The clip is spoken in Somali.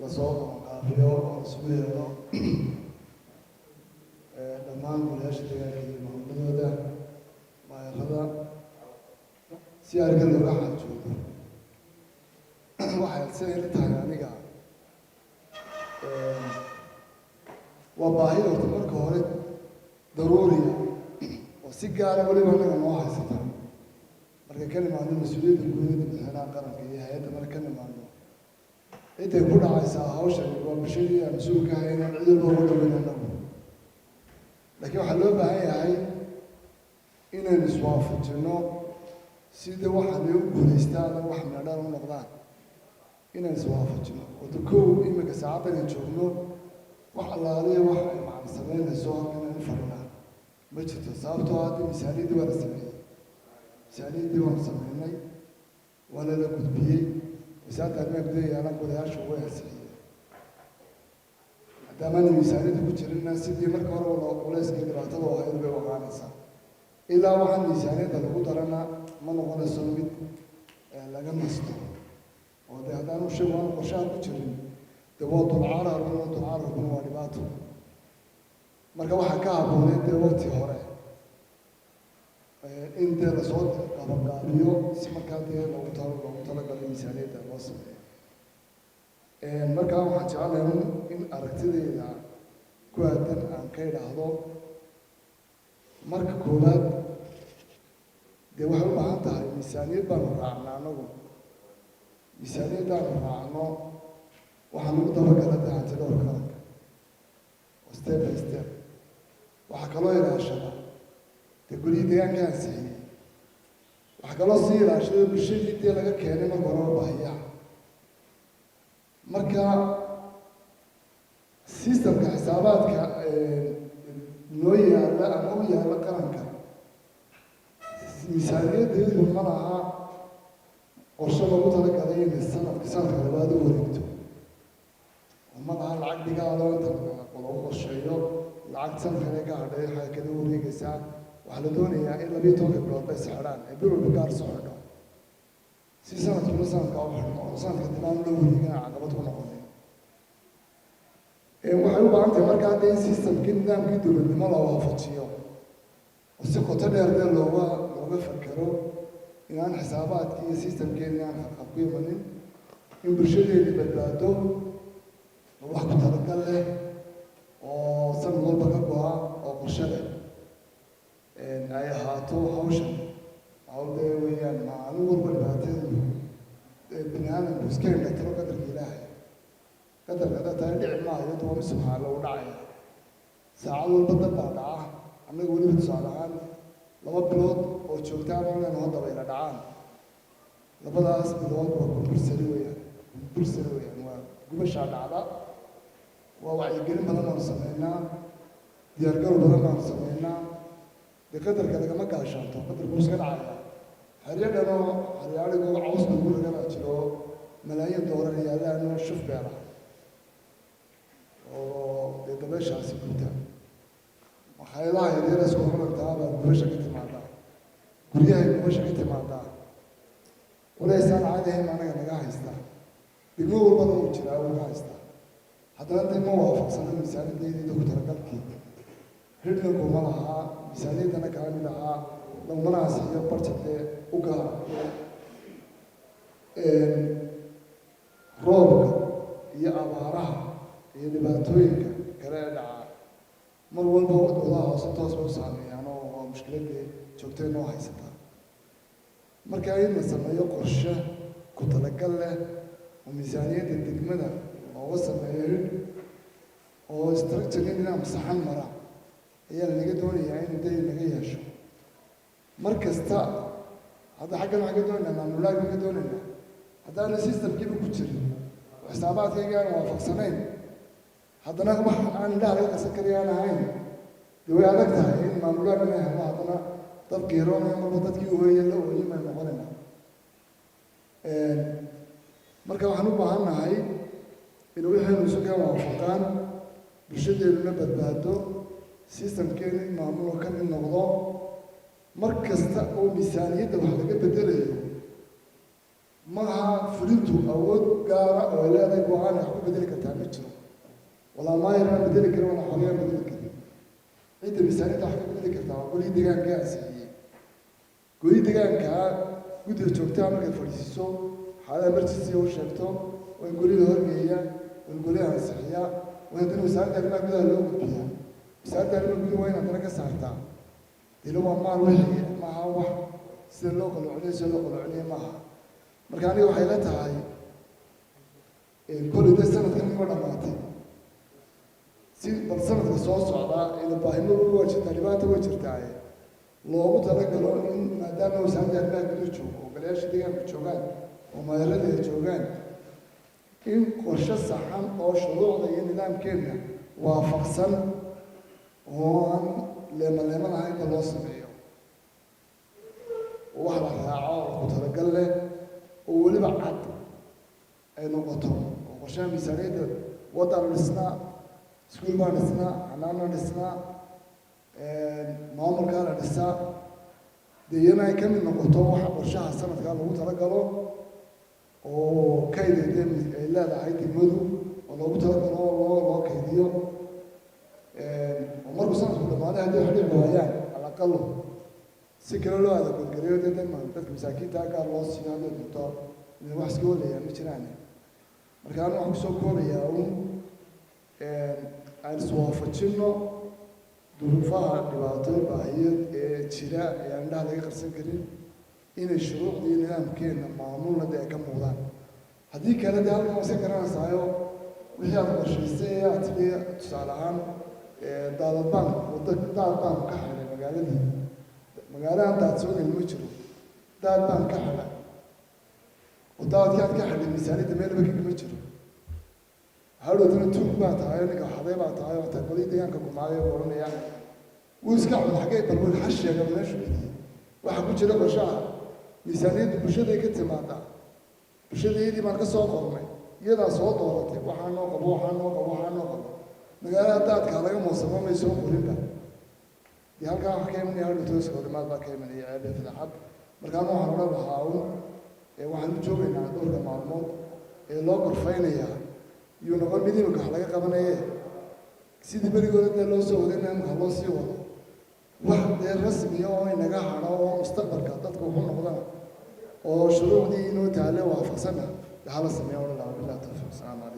lasoo qaabiyo oo isugu yeelo dhammaan golayaasha deegaanka iyo maamulladooda maayarada si arrin looga xaajoodo waxay sida ila tahay aniga waa baahi horta marka hore daruuriya oo si gaara weliba anaga noo haysata marka ka nimaadno mas-uuliyadda guudada madaxweynaha qaranka iyo hay-adda marka ka nimaadno intay ku dhacaysaa hawshan waa bulshadii aan mas-uulka ahay inaan cid walba uga dhaweyn anagu laakiin waxaa loo baahan yahay inaynu iswaafajino sida waxaanay u guulaystaan oo wax meedhaan u noqdaan inaan iswaafajino wada kow iminka saacaddan ay joogno wax allaaliya wax ay macna samaynayso halkan aynu fadhinaa ma jirto sababtoo hadda misaaniyaddii waa la sameeyey misaaniyaddii waanu sameynay waana la gudbiyey wasaaradda arrimaha gudaha yaalaan golayaashu way ansixiyeen maadaamaana miisaaniyadda ku jirina sidii marka hore wala culayskii dhibaatada oo ahayd bay waqaanaysaa ilaa waxaan miisaaniyadda lagu darana ma noqonayso mid laga nasto oo dee haddaanu sheeg waanu qorshaha ku jirin dee waa dulcaararkuna waa dhibaato marka waxaa ka habbooneed dee waqti hore in dee lasoo qabagaabiyo si markaa dee loogu talagalo miisaaniyadda loo sameeyo markaa waxaan jecelahay in aragtideyda ku aadan aan ka idhaahdo marka koowaad dee waxay u baahan tahay miisaaniyad baanu raacna anagu miisaaniyaddaanu raacno waxaa lagu dabagala dahanti dhowr qaranka oo step by step waxaa kaloo ilaashada dee guryihii deegaanka ansixiyey waxaa kaloo sii ilaashada bulshadii dee laga keenay marka horeba baahiyaha marka systemka xisaabaadka noo yaalla ama u yaalla qaranka miisaaniyaddeedu ma laha qorshe loogu talagalay inay sanadka labaad u wareegto oo ma laha lacag dhigaalo inta lagu qorsheeyo lacag sanadkana ka hadhay waxay kada wareegaysaa waxaa la doonayaa in 12 bilood bay sixidhaan ee bil walba gaar soo xidho si sanadkuna sanadka u xidhmo oo sanadka dibaan loo wareegana caqabad ku noqonin waxay u baahan tahay markaa dee in systemkii nidaamkii dowladnimo la waafajiyo oo si qoto dheer dee looga fakero inaan xisaabaadkii iyo systemkeeni aan xaqab ku imanin in bulshadeedii badbaado wax ku talagal leh oo sanad walba ka go-a oo qorshe leh ay ahaato hawshan hawl dee weeyaan maalin walba dhibaateedu bini aadamku iska indhatiro qadarka ilaahay qadarka dataay dhici maayo toban subxaan lagu dhacaya saacad walba dad baa dhaca annaga weliba tusaale ahaan 2 bilood oo joogtaan oo inaynu hadda bayla dhacaan labadaas bilood waa kumbursari weeyaan waa gubashaa dhacda waa wacyigelin badan baanu sameynaa diyaargarow badan baanu sameynaa dee qadarka lagama gaashaanto qadarku iska dhacaya xeryadhanoo xeryaadhigoo cawska gurigana jiro malaayiin doolar yaallaanoo shuf beela oo dee dabeeshaasi gurta makhaayadaha yaryar isku horantaa baa gubasha ka timaadaa guryahay gubasha ka timaadaa walaysaan caadahayn anaga naga haystaa dhibmo walbana uu jiraa uu ka haystaa haddana dee ma waafaqsana miisaaniyaddeydii ku talagalkii ridninku ma lahaa miisaaniyaddana kala mid ahaa lagumana ansixiyo barjadee u gaara roobka iyo abaaraha iyo dhibaatooyinka kale ee dhacaa mar walba wadoodaha hoose toos bay u saameeyaan oo waa mushkiladii joogtay noo haysataa marka in la sameeyo qorshe ku talagal leh oo miisaaniyadda degmada looga sameeyo rid oo structureka nidaam saxan mara ayaa lanaga doonayaa inuu day naga yeesho mar kasta hadda xaggan waxaan ka doonaynaa maamulaagga ka doonaynaa haddaana systemkiiba ku jirin oo xisaabaadkayga aan waafaqsanayn haddana wax aan indhaha laga qasan kari aan ahayn dee way adag tahay in maamulaagga la helo haddana dad qiiroonaya marba dadkii ooye la ooyin bay noqonaynaa marka waxaan u baahan nahay in waxaynu isu ka waafaqaan bulshadeeduna badbaado systemkeena in maamulo kan in noqdo mar kasta oo miisaaniyadda wax laga bedelayo maaha fulintu awood gaara oo ay leedahay go-aan wax ku bedeli kartaa ma jiro walaa maayarna bedeli kara walaa xogeya bedeli kara cidda miisaaniyadda wax ka bedeli kartaa waa golihii deegaanka ansiiyey golihii deegaanka guddiga joogtaa markay fadhiisiiso xaalada emergency u sheegto waa in golihii la horgeeya waa in golihii ansixiya waa in wasaaradda arrimaha gudaha loo gudbiyaa wasaaradda arrimaha gudaha waa in haddana ka saartaa dilo waa maal wixii maaha wax sida loo qalocoliyo sida loo qalocoliyo maaha marka aniga waxay la tahay koley de sanadkan ima dhamaatay si bal sanadka soo socdaa ila baahimo waa jirtaa dhibaata way jirtaaye loogu talagalo in maadaama wasaaradda arrimaha gudaha joogo oo golayaasha deegaanka joogaan oo magaalada ay joogaan in qorshe saxan oo shuruucda iyo nidaamkeena waafaqsan oo aan leema lahaynka loo sameeyo oo wax la raaco oo ku talagal leh oo weliba cad ay noqoto oo qorshaha miisaaniyadda waddaan dhisnaa iskuul baan dhisnaa xanaana dhisnaa maamulkaa la dhisaa dee iyana ay ka mid noqoto waxa qorshaha sanadkaa lagu talagalo oo kaydayde ay leedahay degmadu oo loogu talagalo oo loo kaydiyo oo markuu sanadku dhammaaday haddii wax dhici waayaan alaqalo si kale loo adagoodgareeyo dee dadka masaakiinta gaar loo siiyo hadday dunto wax iska walayaa ma jiraan marka anu waxaan kusoo koobayaa un aan iswaafajinno duruufaha dhibaato baahiyeed ee jira ee aan indhaha laga qarsan karin inay shuruucda iyo nidaamkeena maamulna dee ay ka muuqdaan haddii kale dee halkan waska garanaysaayo wixii aad qorshaysay ee aad tidhi tusaale ahaan daadadbaan wadda daad baan ka xidhay magaaladii magaalahan daad soo geli ma jiro daad baan ka xidhay oo daadkii aad ka xidhay miisaaniyadda meelba kagama jiro hadhowtana tuug baa tahay ninka xaday baa tahay oo taqbalii deegaanka gumaaday oo oranayaan wuu iska cun xaggee balwel ha sheega meeshu geliyey waxaa ku jira qorshaha miisaaniyadda bulshaday ka timaadaa bulshadayadii baan ka soo qornay iyadaa soo dooratay waxaa noo qabo waxaa noo qabo waxaa noo qabo magaalada daadkaa laga moosamo may soo qorinba dee halkaa wax ka imanaya hadhowtooska horimaad baa ka imanaya ceebee fadaxad markaana waxaan odhan lahaa un waxaan u joogaynaa dhowrka maalmood ee loo gorfaynayaa iyo noqon mid imika wax laga qabanaye sidii berigooda dee loo soo waday imika loo sii wado wax dee rasmiya oo inaga hadho oo mustaqbalka dadka wuxuu noqdana oo shuruucdii inoo taale waafaqsana dee hala sameeya odhan lahaa billahi tawfiiq asalaamu calaykum